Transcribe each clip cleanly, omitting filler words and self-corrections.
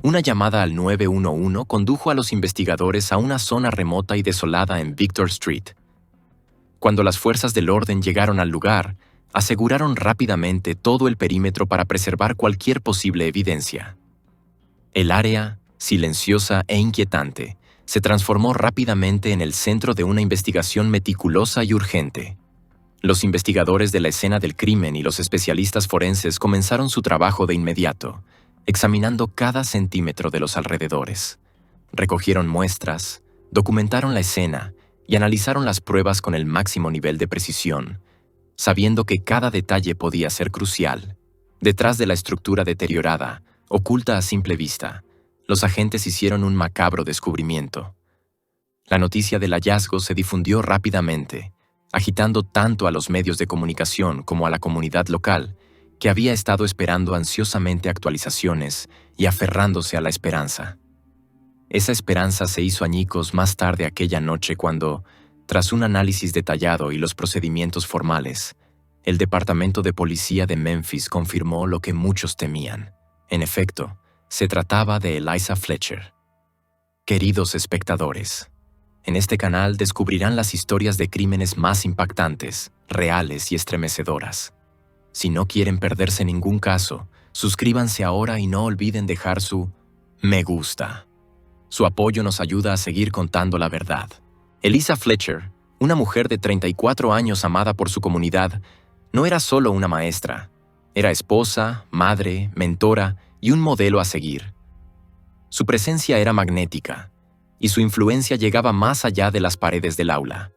Una llamada al 911 condujo a los investigadores a una zona remota y desolada en Victor Street. Cuando las fuerzas del orden llegaron al lugar, aseguraron rápidamente todo el perímetro para preservar cualquier posible evidencia. El área, silenciosa e inquietante, se transformó rápidamente en el centro de una investigación meticulosa y urgente. Los investigadores de la escena del crimen y los especialistas forenses comenzaron su trabajo de inmediato, examinando cada centímetro de los alrededores. Recogieron muestras, documentaron la escena y analizaron las pruebas con el máximo nivel de precisión, sabiendo que cada detalle podía ser crucial. Detrás de la estructura deteriorada, oculta a simple vista, los agentes hicieron un macabro descubrimiento. La noticia del hallazgo se difundió rápidamente, agitando tanto a los medios de comunicación como a la comunidad local, que había estado esperando ansiosamente actualizaciones y aferrándose a la esperanza. Esa esperanza se hizo añicos más tarde aquella noche cuando, tras un análisis detallado y los procedimientos formales, el Departamento de Policía de Memphis confirmó lo que muchos temían. En efecto, se trataba de Eliza Fletcher. Queridos espectadores, en este canal descubrirán las historias de crímenes más impactantes, reales y estremecedoras. Si no quieren perderse ningún caso, suscríbanse ahora y no olviden dejar su me gusta. Su apoyo nos ayuda a seguir contando la verdad. Eliza Fletcher, una mujer de 34 años amada por su comunidad, no era solo una maestra. Era esposa, madre, mentora y un modelo a seguir. Su presencia era magnética, y su influencia llegaba más allá de las paredes del aula.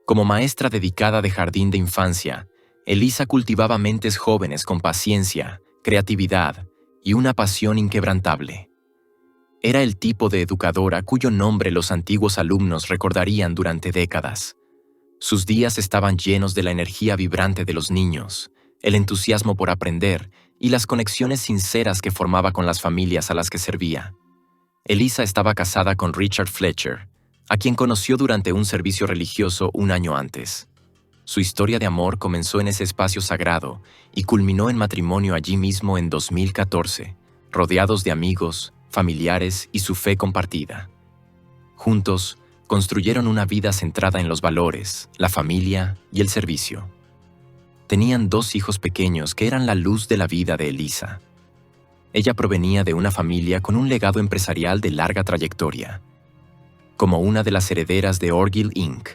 Como maestra dedicada de jardín de infancia, Eliza cultivaba mentes jóvenes con paciencia, creatividad y una pasión inquebrantable. Era el tipo de educadora cuyo nombre los antiguos alumnos recordarían durante décadas. Sus días estaban llenos de la energía vibrante de los niños, el entusiasmo por aprender y las conexiones sinceras que formaba con las familias a las que servía. Eliza estaba casada con Richard Fletcher, a quien conoció durante un servicio religioso un año antes. Su historia de amor comenzó en ese espacio sagrado y culminó en matrimonio allí mismo en 2014, rodeados de amigos, familiares y su fe compartida. Juntos, construyeron una vida centrada en los valores, la familia y el servicio. Tenían 2 hijos pequeños que eran la luz de la vida de Eliza. Ella provenía de una familia con un legado empresarial de larga trayectoria. Como una de las herederas de Orgill Inc.,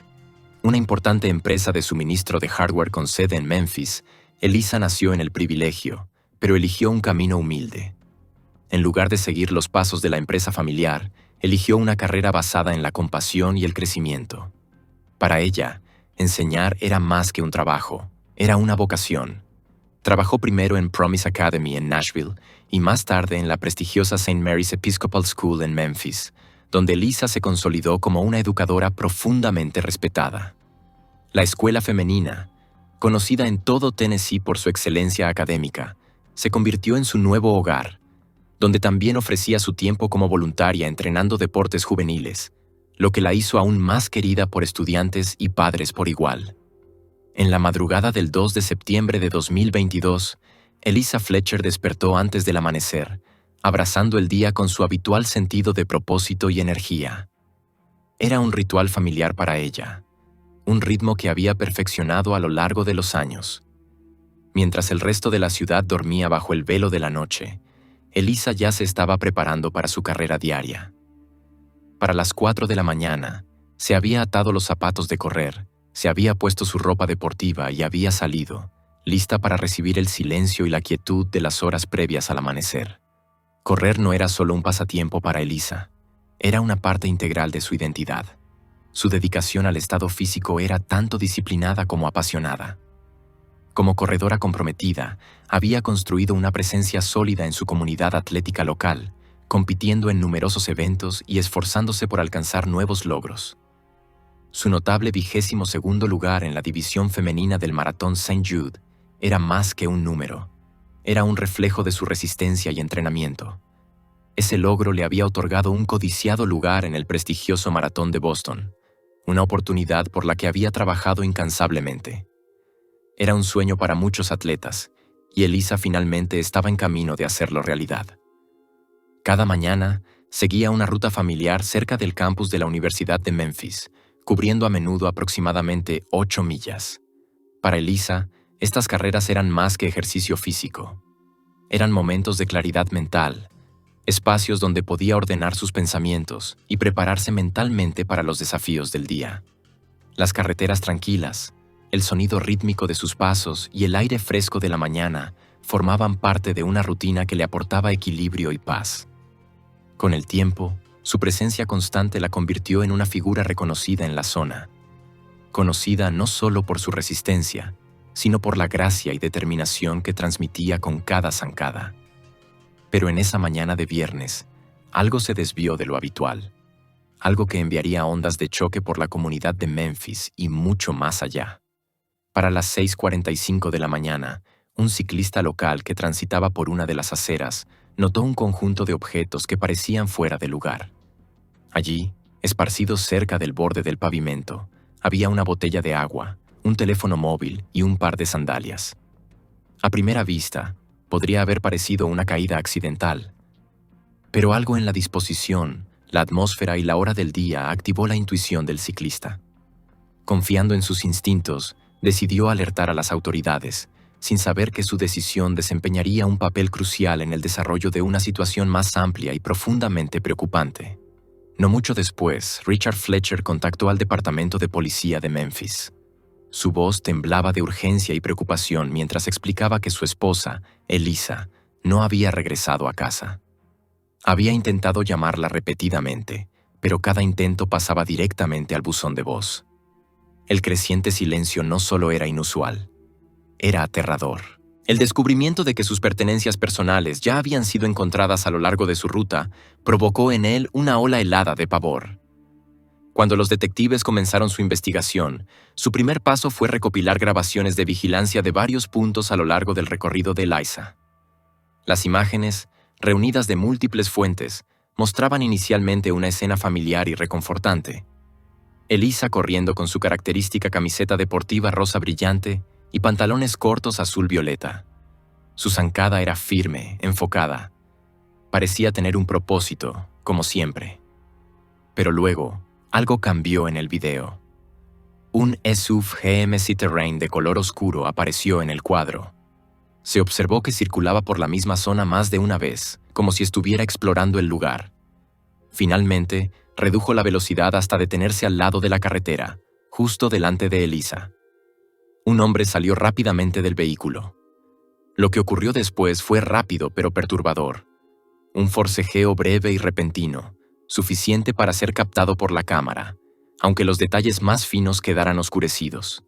una importante empresa de suministro de hardware con sede en Memphis, Eliza nació en el privilegio, pero eligió un camino humilde. En lugar de seguir los pasos de la empresa familiar, eligió una carrera basada en la compasión y el crecimiento. Para ella, enseñar era más que un trabajo, era una vocación. Trabajó primero en Promise Academy en Nashville y más tarde en la prestigiosa St. Mary's Episcopal School en Memphis, donde Eliza se consolidó como una educadora profundamente respetada. La escuela femenina, conocida en todo Tennessee por su excelencia académica, se convirtió en su nuevo hogar, donde también ofrecía su tiempo como voluntaria entrenando deportes juveniles, lo que la hizo aún más querida por estudiantes y padres por igual. En la madrugada del 2 de septiembre de 2022, Eliza Fletcher despertó antes del amanecer, abrazando el día con su habitual sentido de propósito y energía. Era un ritual familiar para ella, un ritmo que había perfeccionado a lo largo de los años. Mientras el resto de la ciudad dormía bajo el velo de la noche, Eliza ya se estaba preparando para su carrera diaria. Para las 4 de la mañana, se había atado los zapatos de correr, se había puesto su ropa deportiva y había salido, lista para recibir el silencio y la quietud de las horas previas al amanecer. Correr no era solo un pasatiempo para Eliza, era una parte integral de su identidad. Su dedicación al estado físico era tanto disciplinada como apasionada. Como corredora comprometida, había construido una presencia sólida en su comunidad atlética local, compitiendo en numerosos eventos y esforzándose por alcanzar nuevos logros. Su notable 22º lugar en la división femenina del Maratón St. Jude era más que un número. Era un reflejo de su resistencia y entrenamiento. Ese logro le había otorgado un codiciado lugar en el prestigioso Maratón de Boston, una oportunidad por la que había trabajado incansablemente. Era un sueño para muchos atletas, y Eliza finalmente estaba en camino de hacerlo realidad. Cada mañana, seguía una ruta familiar cerca del campus de la Universidad de Memphis, cubriendo a menudo aproximadamente 8 millas. Para Elisa, estas carreras eran más que ejercicio físico. Eran momentos de claridad mental, espacios donde podía ordenar sus pensamientos y prepararse mentalmente para los desafíos del día. Las carreteras tranquilas, el sonido rítmico de sus pasos y el aire fresco de la mañana formaban parte de una rutina que le aportaba equilibrio y paz. Con el tiempo, su presencia constante la convirtió en una figura reconocida en la zona, conocida no solo por su resistencia, sino por la gracia y determinación que transmitía con cada zancada. Pero en esa mañana de viernes, algo se desvió de lo habitual, algo que enviaría ondas de choque por la comunidad de Memphis y mucho más allá. Para las 6:45 de la mañana, un ciclista local que transitaba por una de las aceras notó un conjunto de objetos que parecían fuera de lugar. Allí, esparcidos cerca del borde del pavimento, había una botella de agua, un teléfono móvil y un par de sandalias. A primera vista, podría haber parecido una caída accidental, pero algo en la disposición, la atmósfera y la hora del día activó la intuición del ciclista. Confiando en sus instintos, decidió alertar a las autoridades, sin saber que su decisión desempeñaría un papel crucial en el desarrollo de una situación más amplia y profundamente preocupante. No mucho después, Richard Fletcher contactó al Departamento de Policía de Memphis. Su voz temblaba de urgencia y preocupación mientras explicaba que su esposa, Elisa, no había regresado a casa. Había intentado llamarla repetidamente, pero cada intento pasaba directamente al buzón de voz. El creciente silencio no solo era inusual, era aterrador. El descubrimiento de que sus pertenencias personales ya habían sido encontradas a lo largo de su ruta provocó en él una ola helada de pavor. Cuando los detectives comenzaron su investigación, su primer paso fue recopilar grabaciones de vigilancia de varios puntos a lo largo del recorrido de Elisa. Las imágenes, reunidas de múltiples fuentes, mostraban inicialmente una escena familiar y reconfortante. Elisa corriendo con su característica camiseta deportiva rosa brillante y pantalones cortos azul violeta. Su zancada era firme, enfocada. Parecía tener un propósito, como siempre. Pero luego, algo cambió en el video. Un SUV GMC Terrain de color oscuro apareció en el cuadro. Se observó que circulaba por la misma zona más de una vez, como si estuviera explorando el lugar. Finalmente, redujo la velocidad hasta detenerse al lado de la carretera, justo delante de Elisa. Un hombre salió rápidamente del vehículo. Lo que ocurrió después fue rápido pero perturbador. Un forcejeo breve y repentino, suficiente para ser captado por la cámara, aunque los detalles más finos quedaran oscurecidos.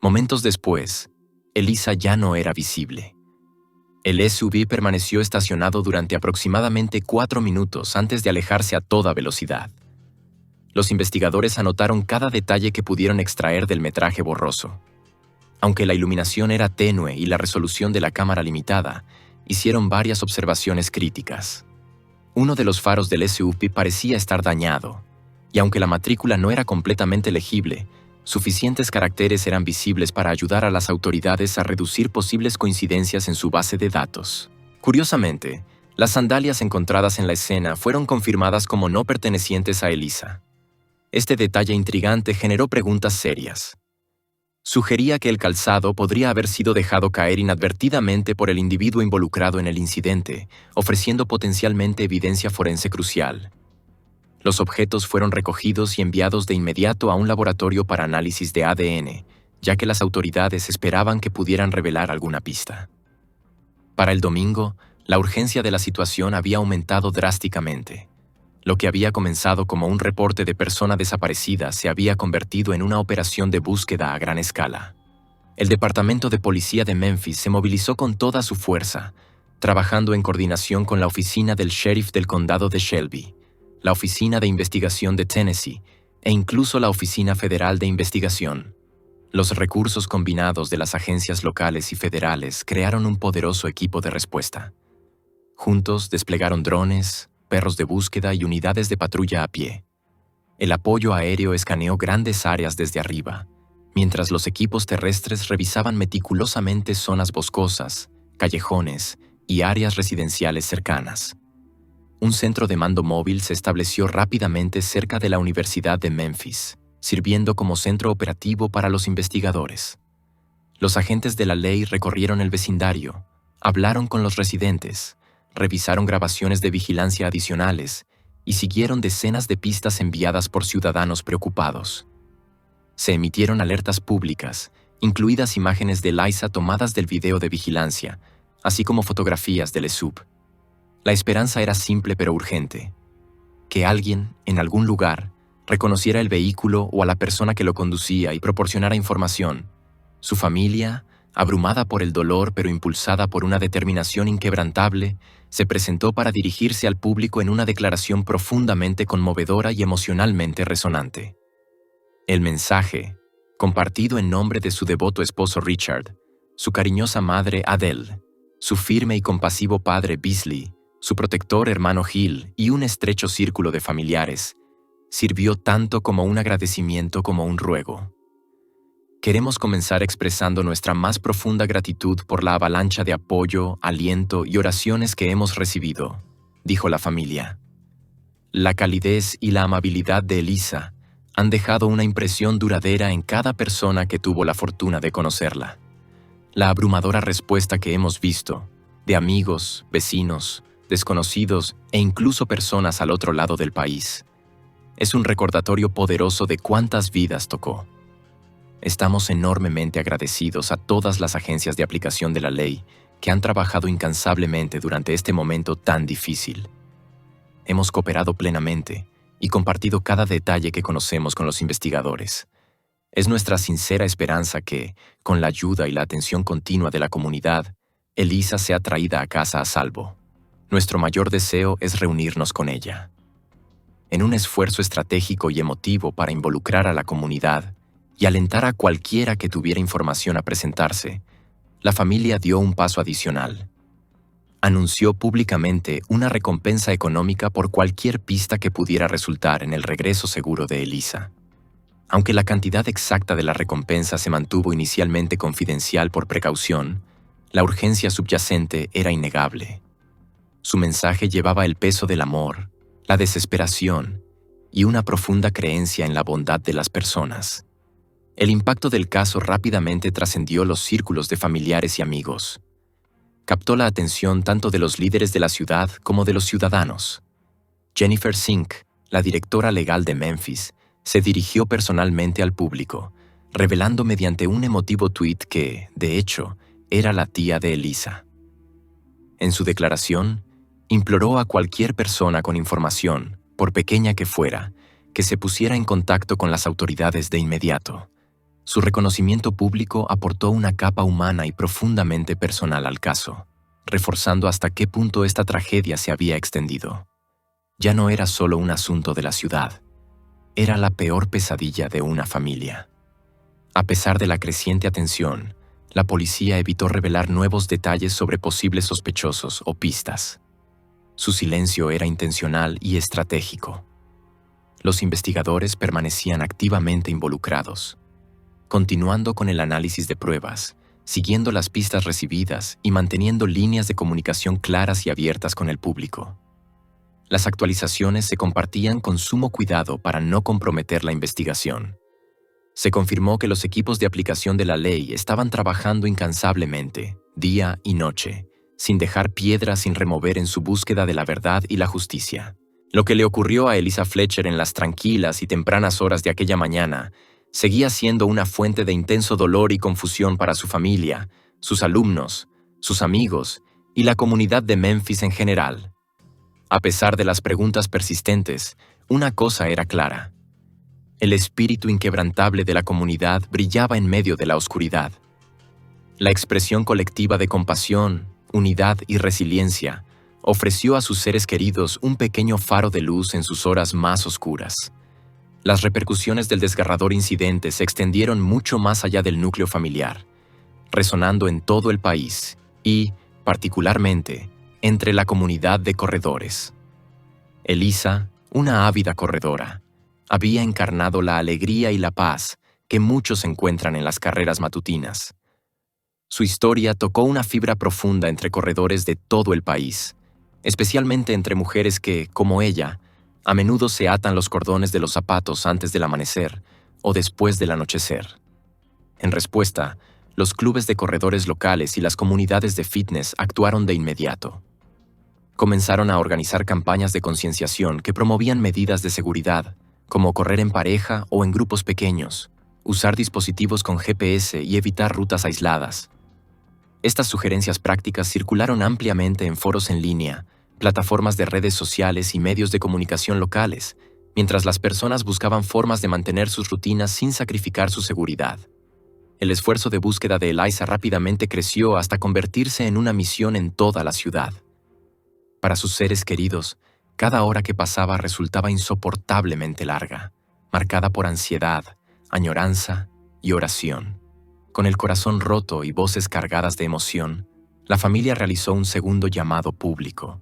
Momentos después, Elisa ya no era visible. El SUV permaneció estacionado durante aproximadamente 4 minutos antes de alejarse a toda velocidad. Los investigadores anotaron cada detalle que pudieron extraer del metraje borroso. Aunque la iluminación era tenue y la resolución de la cámara limitada, hicieron varias observaciones críticas. Uno de los faros del SUV parecía estar dañado, y aunque la matrícula no era completamente legible, suficientes caracteres eran visibles para ayudar a las autoridades a reducir posibles coincidencias en su base de datos. Curiosamente, las sandalias encontradas en la escena fueron confirmadas como no pertenecientes a Elisa. Este detalle intrigante generó preguntas serias. Sugería que el calzado podría haber sido dejado caer inadvertidamente por el individuo involucrado en el incidente, ofreciendo potencialmente evidencia forense crucial. Los objetos fueron recogidos y enviados de inmediato a un laboratorio para análisis de ADN, ya que las autoridades esperaban que pudieran revelar alguna pista. Para el domingo, la urgencia de la situación había aumentado drásticamente. Lo que había comenzado como un reporte de persona desaparecida se había convertido en una operación de búsqueda a gran escala. El Departamento de Policía de Memphis se movilizó con toda su fuerza, trabajando en coordinación con la oficina del sheriff del condado de Shelby, la Oficina de Investigación de Tennessee e incluso la Oficina Federal de Investigación. Los recursos combinados de las agencias locales y federales crearon un poderoso equipo de respuesta. Juntos desplegaron drones, perros de búsqueda y unidades de patrulla a pie. El apoyo aéreo escaneó grandes áreas desde arriba, mientras los equipos terrestres revisaban meticulosamente zonas boscosas, callejones y áreas residenciales cercanas. un centro de mando móvil se estableció rápidamente cerca de la Universidad de Memphis, sirviendo como centro operativo para los investigadores. Los agentes de la ley recorrieron el vecindario, hablaron con los residentes, revisaron grabaciones de vigilancia adicionales y siguieron decenas de pistas enviadas por ciudadanos preocupados. Se emitieron alertas públicas, incluidas imágenes de Liza tomadas del video de vigilancia, así como fotografías del ESUP. La esperanza era simple pero urgente: que alguien, en algún lugar, reconociera el vehículo o a la persona que lo conducía y proporcionara información. Su familia, abrumada por el dolor pero impulsada por una determinación inquebrantable, se presentó para dirigirse al público en una declaración profundamente conmovedora y emocionalmente resonante. El mensaje, compartido en nombre de su devoto esposo Richard, su cariñosa madre Adele, su firme y compasivo padre Beasley, su protector hermano Hill y un estrecho círculo de familiares, sirvió tanto como un agradecimiento como un ruego. Queremos comenzar expresando nuestra más profunda gratitud por la avalancha de apoyo, aliento y oraciones que hemos recibido, dijo la familia. La calidez y la amabilidad de Elisa han dejado una impresión duradera en cada persona que tuvo la fortuna de conocerla. La abrumadora respuesta que hemos visto, de amigos, vecinos, desconocidos e incluso personas al otro lado del país, es un recordatorio poderoso de cuántas vidas tocó. Estamos enormemente agradecidos a todas las agencias de aplicación de la ley que han trabajado incansablemente durante este momento tan difícil. Hemos cooperado plenamente y compartido cada detalle que conocemos con los investigadores. Es nuestra sincera esperanza que, con la ayuda y la atención continua de la comunidad, Elisa sea traída a casa a salvo. Nuestro mayor deseo es reunirnos con ella. En un esfuerzo estratégico y emotivo para involucrar a la comunidad y alentar a cualquiera que tuviera información a presentarse, la familia dio un paso adicional. Anunció públicamente una recompensa económica por cualquier pista que pudiera resultar en el regreso seguro de Elisa. Aunque la cantidad exacta de la recompensa se mantuvo inicialmente confidencial por precaución, la urgencia subyacente era innegable. Su mensaje llevaba el peso del amor, la desesperación y una profunda creencia en la bondad de las personas. El impacto del caso rápidamente trascendió los círculos de familiares y amigos. Captó la atención tanto de los líderes de la ciudad como de los ciudadanos. Jennifer Sink, la directora legal de Memphis, se dirigió personalmente al público, revelando mediante un emotivo tuit que, de hecho, era la tía de Elisa. En su declaración, imploró a cualquier persona con información, por pequeña que fuera, que se pusiera en contacto con las autoridades de inmediato. Su reconocimiento público aportó una capa humana y profundamente personal al caso, reforzando hasta qué punto esta tragedia se había extendido. Ya no era solo un asunto de la ciudad, era la peor pesadilla de una familia. A pesar de la creciente atención, la policía evitó revelar nuevos detalles sobre posibles sospechosos o pistas. Su silencio era intencional y estratégico. Los investigadores permanecían activamente involucrados, continuando con el análisis de pruebas, siguiendo las pistas recibidas y manteniendo líneas de comunicación claras y abiertas con el público. Las actualizaciones se compartían con sumo cuidado para no comprometer la investigación. Se confirmó que los equipos de aplicación de la ley estaban trabajando incansablemente, día y noche, sin dejar piedra sin remover en su búsqueda de la verdad y la justicia. Lo que le ocurrió a Elisa Fletcher en las tranquilas y tempranas horas de aquella mañana seguía siendo una fuente de intenso dolor y confusión para su familia, sus alumnos, sus amigos y la comunidad de Memphis en general. A pesar de las preguntas persistentes, una cosa era clara: el espíritu inquebrantable de la comunidad brillaba en medio de la oscuridad. La expresión colectiva de compasión, unidad y resiliencia ofreció a sus seres queridos un pequeño faro de luz en sus horas más oscuras. Las repercusiones del desgarrador incidente se extendieron mucho más allá del núcleo familiar, resonando en todo el país y, particularmente, entre la comunidad de corredores. Elisa, una ávida corredora, había encarnado la alegría y la paz que muchos encuentran en las carreras matutinas. Su historia tocó una fibra profunda entre corredores de todo el país, especialmente entre mujeres que, como ella, a menudo se atan los cordones de los zapatos antes del amanecer o después del anochecer. En respuesta, los clubes de corredores locales y las comunidades de fitness actuaron de inmediato. Comenzaron a organizar campañas de concienciación que promovían medidas de seguridad, como correr en pareja o en grupos pequeños, usar dispositivos con GPS y evitar rutas aisladas. Estas sugerencias prácticas circularon ampliamente en foros en línea, plataformas de redes sociales y medios de comunicación locales, mientras las personas buscaban formas de mantener sus rutinas sin sacrificar su seguridad. El esfuerzo de búsqueda de Eliza rápidamente creció hasta convertirse en una misión en toda la ciudad. Para sus seres queridos, cada hora que pasaba resultaba insoportablemente larga, marcada por ansiedad, añoranza y oración. Con el corazón roto y voces cargadas de emoción, la familia realizó un segundo llamado público,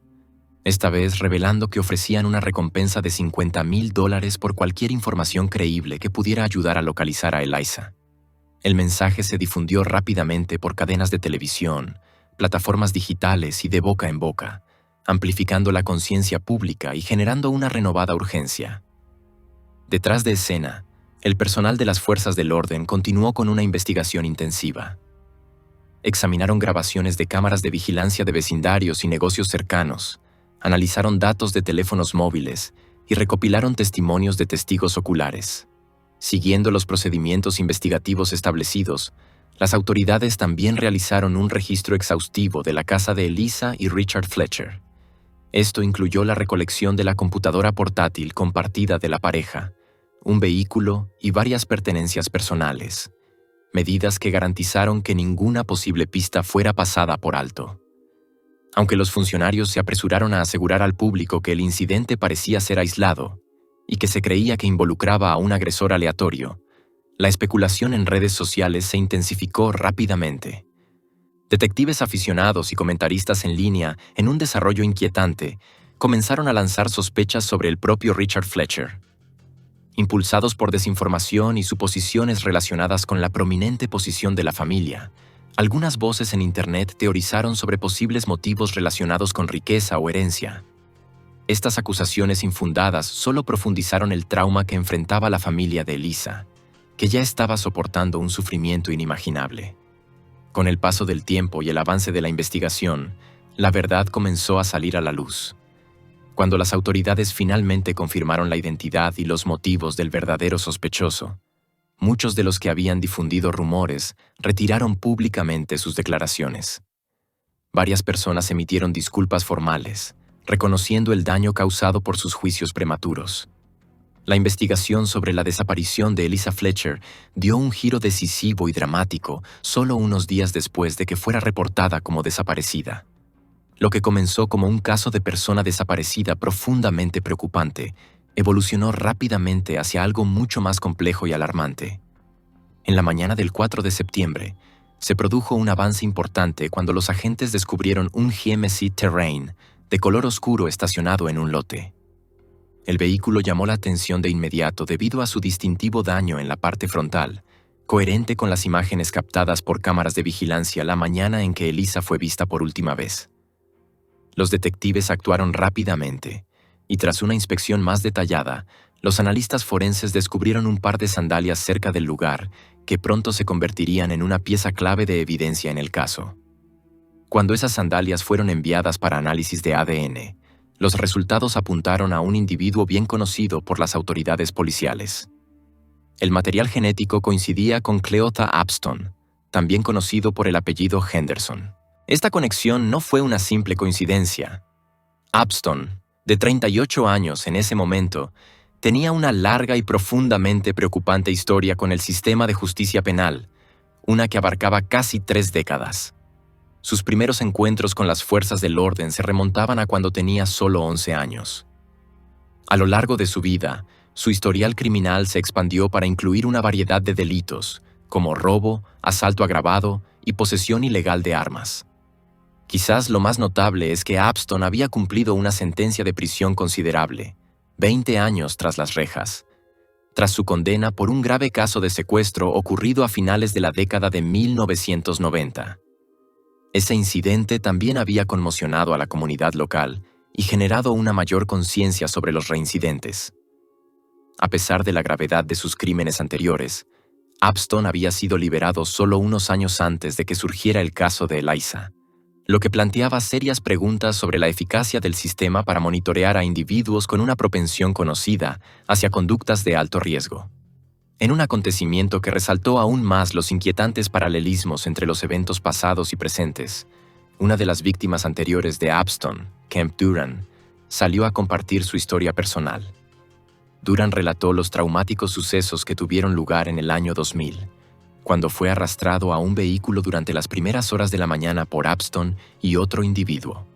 esta vez revelando que ofrecían una recompensa de $50,000 por cualquier información creíble que pudiera ayudar a localizar a Eliza. El mensaje se difundió rápidamente por cadenas de televisión, plataformas digitales y de boca en boca, amplificando la conciencia pública y generando una renovada urgencia. Detrás de escena, el personal de las fuerzas del orden continuó con una investigación intensiva. Examinaron grabaciones de cámaras de vigilancia de vecindarios y negocios cercanos, analizaron datos de teléfonos móviles y recopilaron testimonios de testigos oculares. Siguiendo los procedimientos investigativos establecidos, las autoridades también realizaron un registro exhaustivo de la casa de Eliza y Richard Fletcher. Esto incluyó la recolección de la computadora portátil compartida de la pareja, un vehículo y varias pertenencias personales, medidas que garantizaron que ninguna posible pista fuera pasada por alto. Aunque los funcionarios se apresuraron a asegurar al público que el incidente parecía ser aislado y que se creía que involucraba a un agresor aleatorio, la especulación en redes sociales se intensificó rápidamente. Detectives aficionados y comentaristas en línea, en un desarrollo inquietante, comenzaron a lanzar sospechas sobre el propio Richard Fletcher. Impulsados por desinformación y suposiciones relacionadas con la prominente posición de la familia, algunas voces en Internet teorizaron sobre posibles motivos relacionados con riqueza o herencia. Estas acusaciones infundadas solo profundizaron el trauma que enfrentaba la familia de Eliza, que ya estaba soportando un sufrimiento inimaginable. Con el paso del tiempo y el avance de la investigación, la verdad comenzó a salir a la luz. Cuando las autoridades finalmente confirmaron la identidad y los motivos del verdadero sospechoso, muchos de los que habían difundido rumores retiraron públicamente sus declaraciones. Varias personas emitieron disculpas formales, reconociendo el daño causado por sus juicios prematuros. La investigación sobre la desaparición de Eliza Fletcher dio un giro decisivo y dramático solo unos días después de que fuera reportada como desaparecida. Lo que comenzó como un caso de persona desaparecida profundamente preocupante, evolucionó rápidamente hacia algo mucho más complejo y alarmante. En la mañana del 4 de septiembre, se produjo un avance importante cuando los agentes descubrieron un GMC Terrain de color oscuro estacionado en un lote. El vehículo llamó la atención de inmediato debido a su distintivo daño en la parte frontal, coherente con las imágenes captadas por cámaras de vigilancia la mañana en que Eliza fue vista por última vez. Los detectives actuaron rápidamente, y tras una inspección más detallada, los analistas forenses descubrieron un par de sandalias cerca del lugar que pronto se convertirían en una pieza clave de evidencia en el caso. Cuando esas sandalias fueron enviadas para análisis de ADN, los resultados apuntaron a un individuo bien conocido por las autoridades policiales. El material genético coincidía con Cleotha Upston, también conocido por el apellido Henderson. Esta conexión no fue una simple coincidencia. Upston, de 38 años en ese momento, tenía una larga y profundamente preocupante historia con el sistema de justicia penal, una que abarcaba casi 3 décadas. Sus primeros encuentros con las fuerzas del orden se remontaban a cuando tenía solo 11 años. A lo largo de su vida, su historial criminal se expandió para incluir una variedad de delitos, como robo, asalto agravado y posesión ilegal de armas. Quizás lo más notable es que Upston había cumplido una sentencia de prisión considerable, 20 años tras las rejas, tras su condena por un grave caso de secuestro ocurrido a finales de la década de 1990. Ese incidente también había conmocionado a la comunidad local y generado una mayor conciencia sobre los reincidentes. A pesar de la gravedad de sus crímenes anteriores, Upston había sido liberado solo unos años antes de que surgiera el caso de Eliza, lo que planteaba serias preguntas sobre la eficacia del sistema para monitorear a individuos con una propensión conocida hacia conductas de alto riesgo. En un acontecimiento que resaltó aún más los inquietantes paralelismos entre los eventos pasados y presentes, una de las víctimas anteriores de Upston, Kemp Duran, salió a compartir su historia personal. Duran relató los traumáticos sucesos que tuvieron lugar en el año 2000, cuando fue arrastrado a un vehículo durante las primeras horas de la mañana por Upston y otro individuo.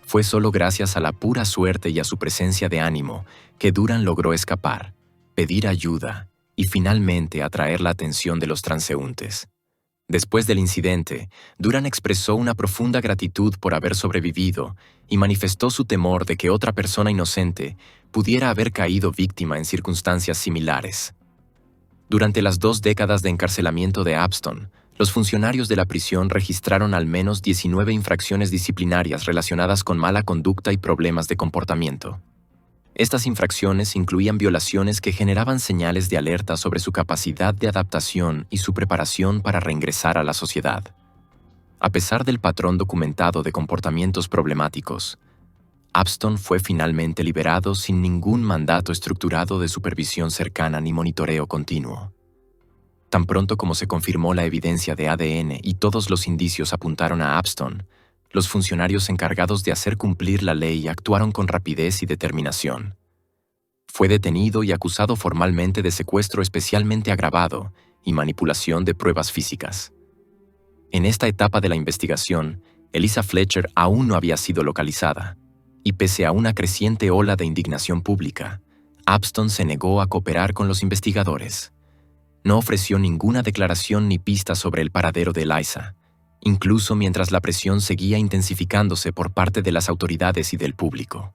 Fue solo gracias a la pura suerte y a su presencia de ánimo que Duran logró escapar, pedir ayuda y finalmente atraer la atención de los transeúntes. Después del incidente, Duran expresó una profunda gratitud por haber sobrevivido y manifestó su temor de que otra persona inocente pudiera haber caído víctima en circunstancias similares. Durante las 2 décadas de encarcelamiento de Upston, los funcionarios de la prisión registraron al menos 19 infracciones disciplinarias relacionadas con mala conducta y problemas de comportamiento. Estas infracciones incluían violaciones que generaban señales de alerta sobre su capacidad de adaptación y su preparación para reingresar a la sociedad. A pesar del patrón documentado de comportamientos problemáticos, Upston fue finalmente liberado sin ningún mandato estructurado de supervisión cercana ni monitoreo continuo. Tan pronto como se confirmó la evidencia de ADN y todos los indicios apuntaron a Upston, los funcionarios encargados de hacer cumplir la ley actuaron con rapidez y determinación. Fue detenido y acusado formalmente de secuestro especialmente agravado y manipulación de pruebas físicas. En esta etapa de la investigación, Eliza Fletcher aún no había sido localizada, y pese a una creciente ola de indignación pública, Upston se negó a cooperar con los investigadores. No ofreció ninguna declaración ni pista sobre el paradero de Eliza, incluso mientras la presión seguía intensificándose por parte de las autoridades y del público.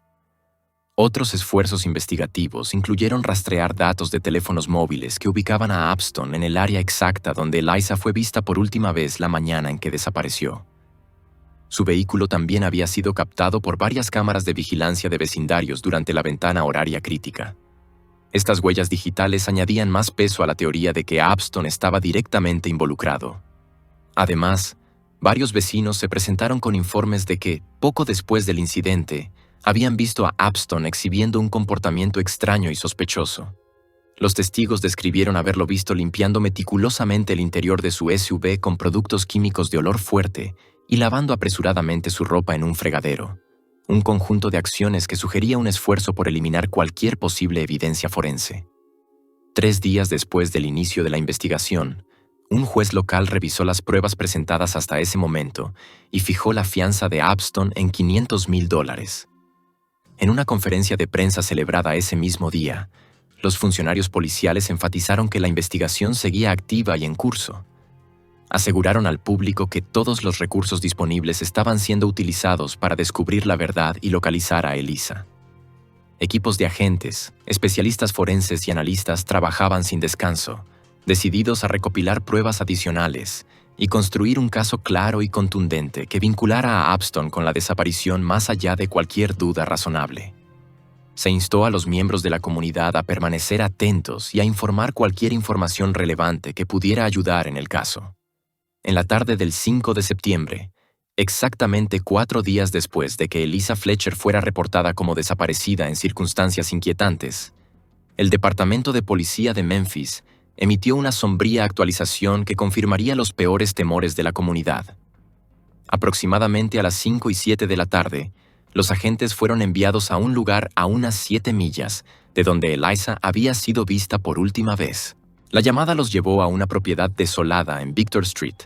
Otros esfuerzos investigativos incluyeron rastrear datos de teléfonos móviles que ubicaban a Upston en el área exacta donde Eliza fue vista por última vez la mañana en que desapareció. Su vehículo también había sido captado por varias cámaras de vigilancia de vecindarios durante la ventana horaria crítica. Estas huellas digitales añadían más peso a la teoría de que Upston estaba directamente involucrado. Además, varios vecinos se presentaron con informes de que, poco después del incidente, habían visto a Upston exhibiendo un comportamiento extraño y sospechoso. Los testigos describieron haberlo visto limpiando meticulosamente el interior de su SUV con productos químicos de olor fuerte y lavando apresuradamente su ropa en un fregadero, un conjunto de acciones que sugería un esfuerzo por eliminar cualquier posible evidencia forense. 3 días después del inicio de la investigación, un juez local revisó las pruebas presentadas hasta ese momento y fijó la fianza de Upston en $500,000. En una conferencia de prensa celebrada ese mismo día, los funcionarios policiales enfatizaron que la investigación seguía activa y en curso. Aseguraron al público que todos los recursos disponibles estaban siendo utilizados para descubrir la verdad y localizar a Eliza. Equipos de agentes, especialistas forenses y analistas trabajaban sin descanso, decididos a recopilar pruebas adicionales y construir un caso claro y contundente que vinculara a Upston con la desaparición más allá de cualquier duda razonable. Se instó a los miembros de la comunidad a permanecer atentos y a informar cualquier información relevante que pudiera ayudar en el caso. En la tarde del 5 de septiembre, exactamente 4 días después de que Eliza Fletcher fuera reportada como desaparecida en circunstancias inquietantes, el Departamento de Policía de Memphis emitió una sombría actualización que confirmaría los peores temores de la comunidad. Aproximadamente a las 5:07 de la tarde, los agentes fueron enviados a un lugar a unas 7 millas de donde Eliza había sido vista por última vez. La llamada los llevó a una propiedad desolada en Victor Street,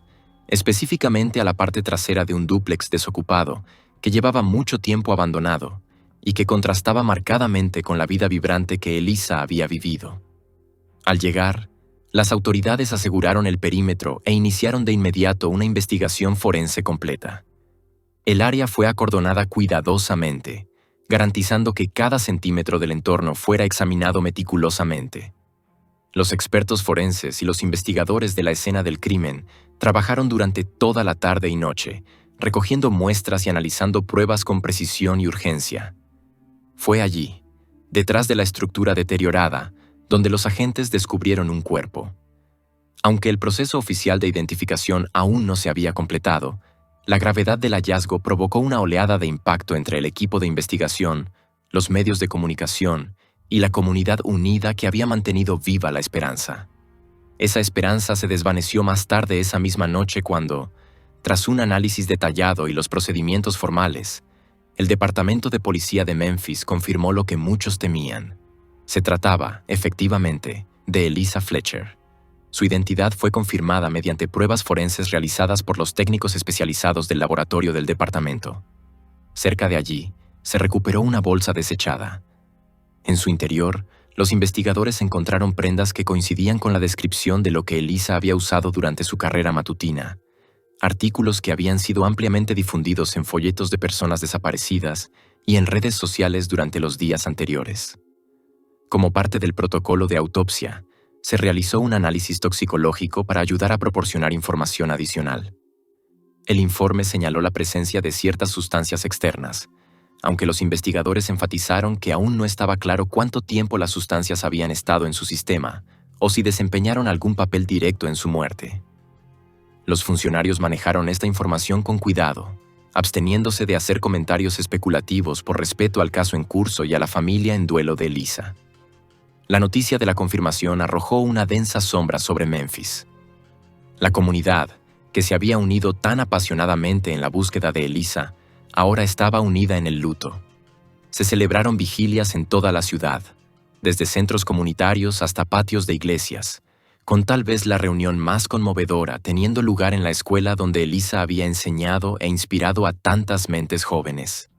específicamente a la parte trasera de un dúplex desocupado que llevaba mucho tiempo abandonado y que contrastaba marcadamente con la vida vibrante que Eliza había vivido. Al llegar, las autoridades aseguraron el perímetro e iniciaron de inmediato una investigación forense completa. El área fue acordonada cuidadosamente, garantizando que cada centímetro del entorno fuera examinado meticulosamente. Los expertos forenses y los investigadores de la escena del crimen trabajaron durante toda la tarde y noche, recogiendo muestras y analizando pruebas con precisión y urgencia. Fue allí, detrás de la estructura deteriorada, donde los agentes descubrieron un cuerpo. Aunque el proceso oficial de identificación aún no se había completado, la gravedad del hallazgo provocó una oleada de impacto entre el equipo de investigación, los medios de comunicación y la comunidad unida que había mantenido viva la esperanza. Esa esperanza se desvaneció más tarde esa misma noche cuando, tras un análisis detallado y los procedimientos formales, el Departamento de Policía de Memphis confirmó lo que muchos temían. Se trataba, efectivamente, de Elisa Fletcher. Su identidad fue confirmada mediante pruebas forenses realizadas por los técnicos especializados del laboratorio del departamento. Cerca de allí, se recuperó una bolsa desechada. En su interior, los investigadores encontraron prendas que coincidían con la descripción de lo que Elisa había usado durante su carrera matutina, artículos que habían sido ampliamente difundidos en folletos de personas desaparecidas y en redes sociales durante los días anteriores. Como parte del protocolo de autopsia, se realizó un análisis toxicológico para ayudar a proporcionar información adicional. El informe señaló la presencia de ciertas sustancias externas, aunque los investigadores enfatizaron que aún no estaba claro cuánto tiempo las sustancias habían estado en su sistema o si desempeñaron algún papel directo en su muerte. Los funcionarios manejaron esta información con cuidado, absteniéndose de hacer comentarios especulativos por respeto al caso en curso y a la familia en duelo de Elisa. La noticia de la confirmación arrojó una densa sombra sobre Memphis. La comunidad, que se había unido tan apasionadamente en la búsqueda de Elisa, ahora estaba unida en el luto. Se celebraron vigilias en toda la ciudad, desde centros comunitarios hasta patios de iglesias, con tal vez la reunión más conmovedora teniendo lugar en la escuela donde Elisa había enseñado e inspirado a tantas mentes jóvenes.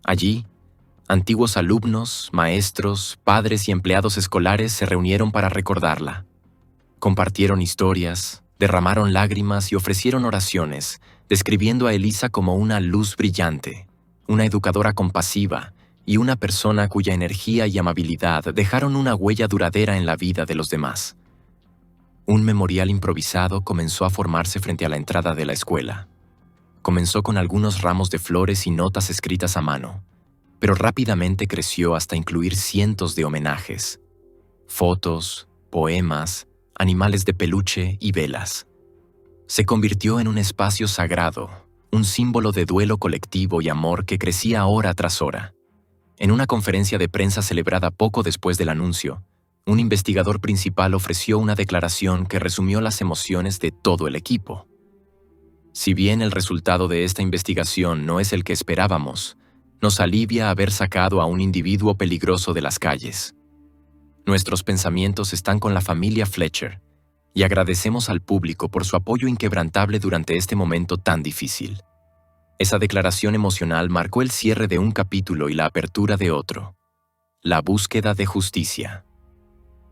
Allí, antiguos alumnos, maestros, padres y empleados escolares se reunieron para recordarla. Compartieron historias, derramaron lágrimas y ofrecieron oraciones, describiendo a Elisa como una luz brillante, una educadora compasiva y una persona cuya energía y amabilidad dejaron una huella duradera en la vida de los demás. Un memorial improvisado comenzó a formarse frente a la entrada de la escuela. Comenzó con algunos ramos de flores y notas escritas a mano, pero rápidamente creció hasta incluir cientos de homenajes, fotos, poemas, animales de peluche y velas. Se convirtió en un espacio sagrado, un símbolo de duelo colectivo y amor que crecía hora tras hora. En una conferencia de prensa celebrada poco después del anuncio, un investigador principal ofreció una declaración que resumió las emociones de todo el equipo. Si bien el resultado de esta investigación no es el que esperábamos, nos alivia haber sacado a un individuo peligroso de las calles. Nuestros pensamientos están con la familia Fletcher y agradecemos al público por su apoyo inquebrantable durante este momento tan difícil. Esa declaración emocional marcó el cierre de un capítulo y la apertura de otro: la búsqueda de justicia.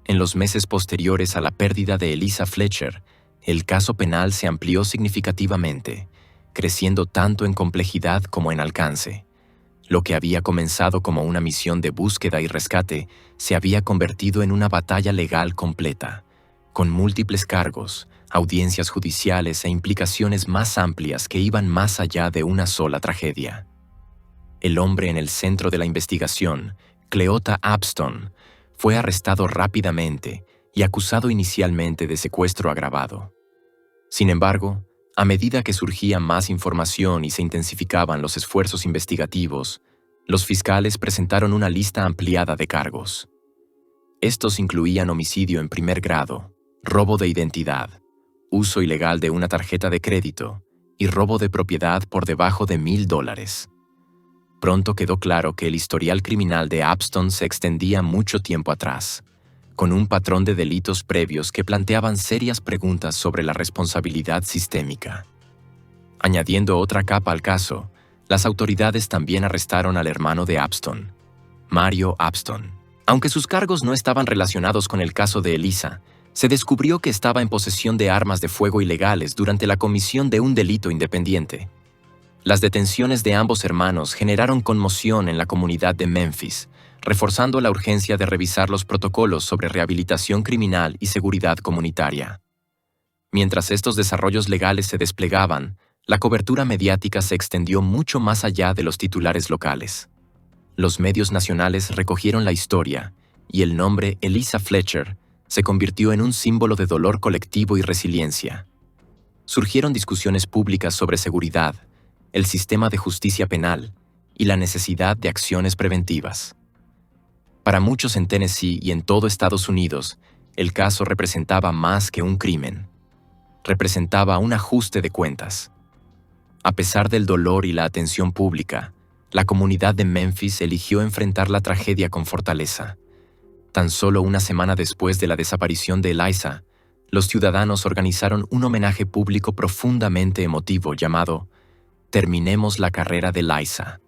En los meses posteriores a la pérdida de Elisa Fletcher, el caso penal se amplió significativamente, creciendo tanto en complejidad como en alcance. Lo que había comenzado como una misión de búsqueda y rescate se había convertido en una batalla legal completa, con múltiples cargos, audiencias judiciales e implicaciones más amplias que iban más allá de una sola tragedia. El hombre en el centro de la investigación, Cleota Apston, fue arrestado rápidamente y acusado inicialmente de secuestro agravado. Sin embargo, a medida que surgía más información y se intensificaban los esfuerzos investigativos, los fiscales presentaron una lista ampliada de cargos. Estos incluían homicidio en primer grado, robo de identidad, uso ilegal de una tarjeta de crédito y robo de propiedad por debajo de $1,000. Pronto quedó claro que el historial criminal de Apston se extendía mucho tiempo atrás, con un patrón de delitos previos que planteaban serias preguntas sobre la responsabilidad sistémica. Añadiendo otra capa al caso, las autoridades también arrestaron al hermano de Apston, Mario Apston. Aunque sus cargos no estaban relacionados con el caso de Elisa, se descubrió que estaba en posesión de armas de fuego ilegales durante la comisión de un delito independiente. Las detenciones de ambos hermanos generaron conmoción en la comunidad de Memphis, reforzando la urgencia de revisar los protocolos sobre rehabilitación criminal y seguridad comunitaria. Mientras estos desarrollos legales se desplegaban, La cobertura mediática se extendió mucho más allá de los titulares locales. Los medios nacionales recogieron la historia y el nombre Elisa Fletcher se convirtió en un símbolo de dolor colectivo y resiliencia. Surgieron discusiones públicas sobre seguridad, el sistema de justicia penal y la necesidad de acciones preventivas. Para muchos en Tennessee y en todo Estados Unidos, el caso representaba más que un crimen. Representaba un ajuste de cuentas. A pesar del dolor y la atención pública, la comunidad de Memphis eligió enfrentar la tragedia con fortaleza. Tan solo una semana después de la desaparición de Eliza, los ciudadanos organizaron un homenaje público profundamente emotivo llamado Terminemos la carrera de Eliza.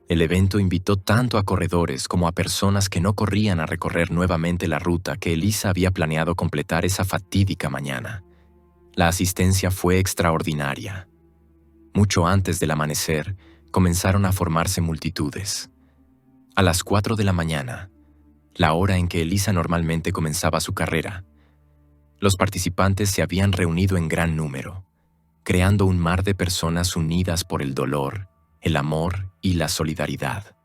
El evento invitó tanto a corredores como a personas que no corrían a recorrer nuevamente la ruta que Eliza había planeado completar esa fatídica mañana. La asistencia fue extraordinaria. Mucho antes del amanecer, comenzaron a formarse multitudes. A las 4 de la mañana, la hora en que Eliza normalmente comenzaba su carrera, los participantes se habían reunido en gran número, creando un mar de personas unidas por el dolor, el amor y la solidaridad.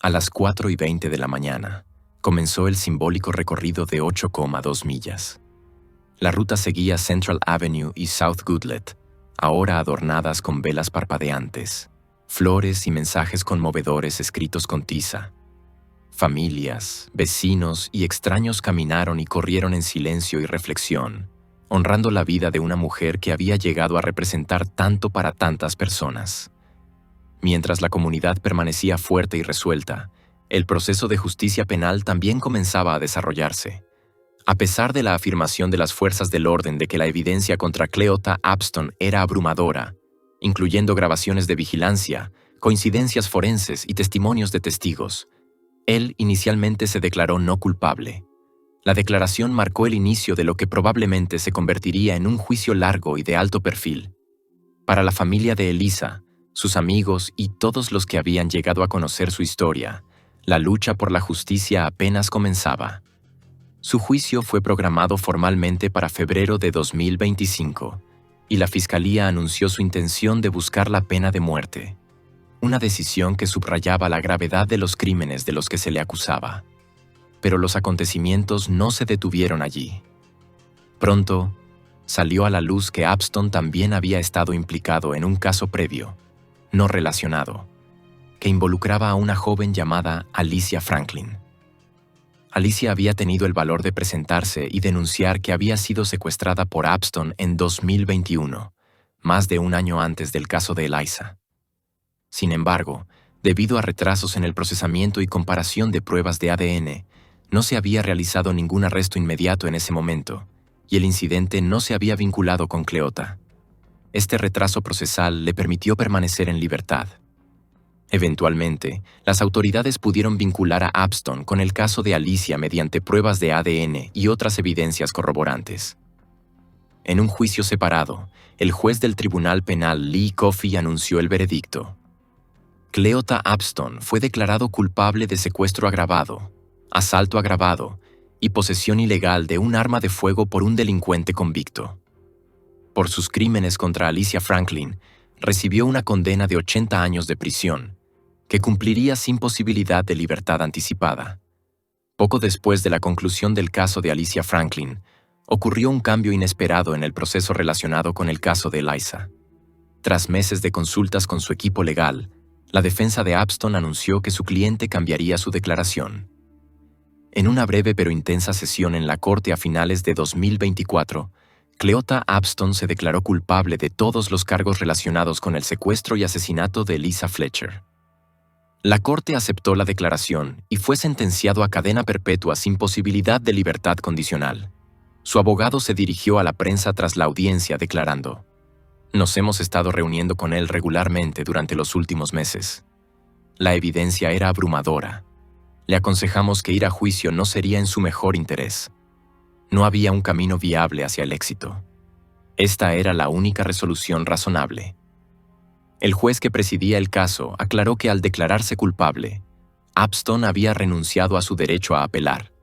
A las 4:20 de la mañana, comenzó el simbólico recorrido de 8,2 millas. La ruta seguía Central Avenue y South Goodlet, ahora adornadas con velas parpadeantes, flores y mensajes conmovedores escritos con tiza. Familias, vecinos y extraños caminaron y corrieron en silencio y reflexión, honrando la vida de una mujer que había llegado a representar tanto para tantas personas. Mientras la comunidad permanecía fuerte y resuelta, el proceso de justicia penal también comenzaba a desarrollarse. A pesar de la afirmación de las fuerzas del orden de que la evidencia contra Cleota Apston era abrumadora, incluyendo grabaciones de vigilancia, coincidencias forenses y testimonios de testigos, él inicialmente se declaró no culpable. La declaración marcó el inicio de lo que probablemente se convertiría en un juicio largo y de alto perfil. Para la familia de Eliza, sus amigos y todos los que habían llegado a conocer su historia, la lucha por la justicia apenas comenzaba. Su juicio fue programado formalmente para febrero de 2025, y la Fiscalía anunció su intención de buscar la pena de muerte, una decisión que subrayaba la gravedad de los crímenes de los que se le acusaba. Pero los acontecimientos no se detuvieron allí. Pronto, salió a la luz que Apston también había estado implicado en un caso previo, no relacionado, que involucraba a una joven llamada Alicia Franklin. Alicia había tenido el valor de presentarse y denunciar que había sido secuestrada por Apston en 2021, más de un año antes del caso de Eliza. Sin embargo, debido a retrasos en el procesamiento y comparación de pruebas de ADN, no se había realizado ningún arresto inmediato en ese momento, y el incidente no se había vinculado con Cleota. Este retraso procesal le permitió permanecer en libertad. Eventualmente, las autoridades pudieron vincular a Apston con el caso de Alicia mediante pruebas de ADN y otras evidencias corroborantes. En un juicio separado, el juez del Tribunal Penal Lee Coffey anunció el veredicto. Cleota Apston fue declarado culpable de secuestro agravado, asalto agravado y posesión ilegal de un arma de fuego por un delincuente convicto. Por sus crímenes contra Alicia Franklin, recibió una condena de 80 años de prisión, que cumpliría sin posibilidad de libertad anticipada. Poco después de la conclusión del caso de Alicia Franklin, ocurrió un cambio inesperado en el proceso relacionado con el caso de Eliza. Tras meses de consultas con su equipo legal, la defensa de Apston anunció que su cliente cambiaría su declaración. En una breve pero intensa sesión en la corte a finales de 2024, Cleota Apston se declaró culpable de todos los cargos relacionados con el secuestro y asesinato de Eliza Fletcher. La corte aceptó la declaración y fue sentenciado a cadena perpetua sin posibilidad de libertad condicional. Su abogado se dirigió a la prensa tras la audiencia declarando: «Nos hemos estado reuniendo con él regularmente durante los últimos meses. La evidencia era abrumadora. Le aconsejamos que ir a juicio no sería en su mejor interés. No había un camino viable hacia el éxito. Esta era la única resolución razonable». El juez que presidía el caso aclaró que al declararse culpable, Apston había renunciado a su derecho a apelar,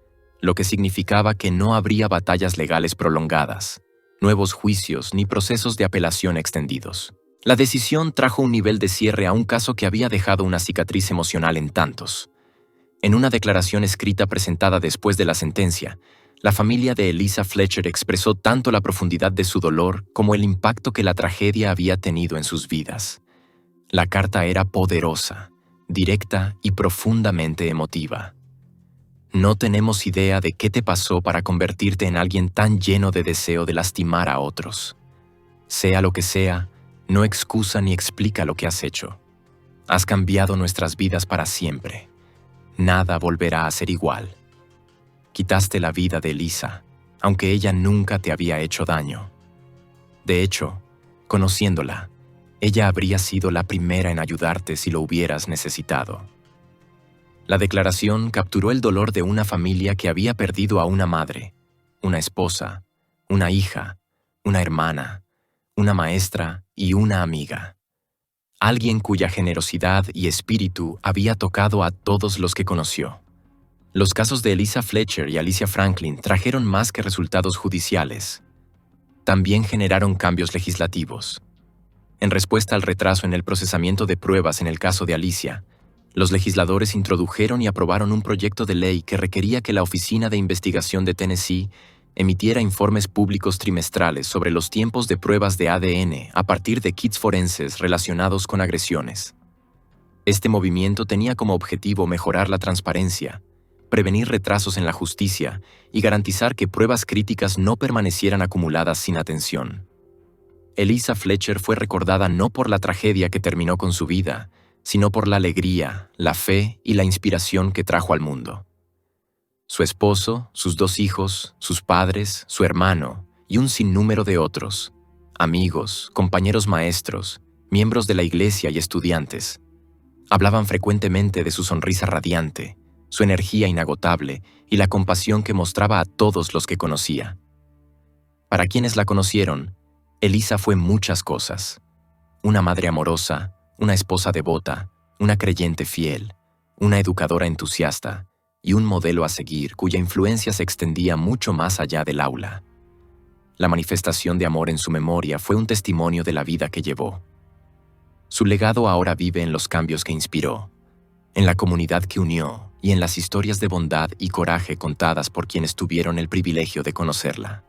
lo que significaba que no habría batallas legales prolongadas. nuevos juicios ni procesos de apelación extendidos. La decisión trajo un nivel de cierre a un caso que había dejado una cicatriz emocional en tantos. En una declaración escrita presentada después de la sentencia, la familia de Elisa Fletcher expresó tanto la profundidad de su dolor como el impacto que la tragedia había tenido en sus vidas. La carta era poderosa, directa y profundamente emotiva. No tenemos idea de qué te pasó para convertirte en alguien tan lleno de deseo de lastimar a otros. Sea lo que sea, no excusa ni explica lo que has hecho. Has cambiado nuestras vidas para siempre. Nada volverá a ser igual. Quitaste la vida de Elisa, aunque ella nunca te había hecho daño. De hecho, conociéndola, ella habría sido la primera en ayudarte si lo hubieras necesitado. La declaración capturó el dolor de una familia que había perdido a una madre, una esposa, una hija, una hermana, una maestra y una amiga. Alguien cuya generosidad y espíritu había tocado a todos los que conoció. Los casos de Elisa Fletcher y Alicia Franklin trajeron más que resultados judiciales. También generaron cambios legislativos. En respuesta al retraso en el procesamiento de pruebas en el caso de Alicia, los legisladores introdujeron y aprobaron un proyecto de ley que requería que la Oficina de Investigación de Tennessee emitiera informes públicos trimestrales sobre los tiempos de pruebas de ADN a partir de kits forenses relacionados con agresiones. Este movimiento tenía como objetivo mejorar la transparencia, prevenir retrasos en la justicia y garantizar que pruebas críticas no permanecieran acumuladas sin atención. Elisa Fletcher fue recordada no por la tragedia que terminó con su vida, sino por la alegría, la fe y la inspiración que trajo al mundo. Su esposo, sus 2 hijos, sus padres, su hermano y un sinnúmero de otros, amigos, compañeros maestros, miembros de la iglesia y estudiantes, hablaban frecuentemente de su sonrisa radiante, su energía inagotable y la compasión que mostraba a todos los que conocía. Para quienes la conocieron, Elisa fue muchas cosas: una madre amorosa, una esposa devota, una creyente fiel, una educadora entusiasta y un modelo a seguir cuya influencia se extendía mucho más allá del aula. La manifestación de amor en su memoria fue un testimonio de la vida que llevó. Su legado ahora vive en los cambios que inspiró, en la comunidad que unió y en las historias de bondad y coraje contadas por quienes tuvieron el privilegio de conocerla.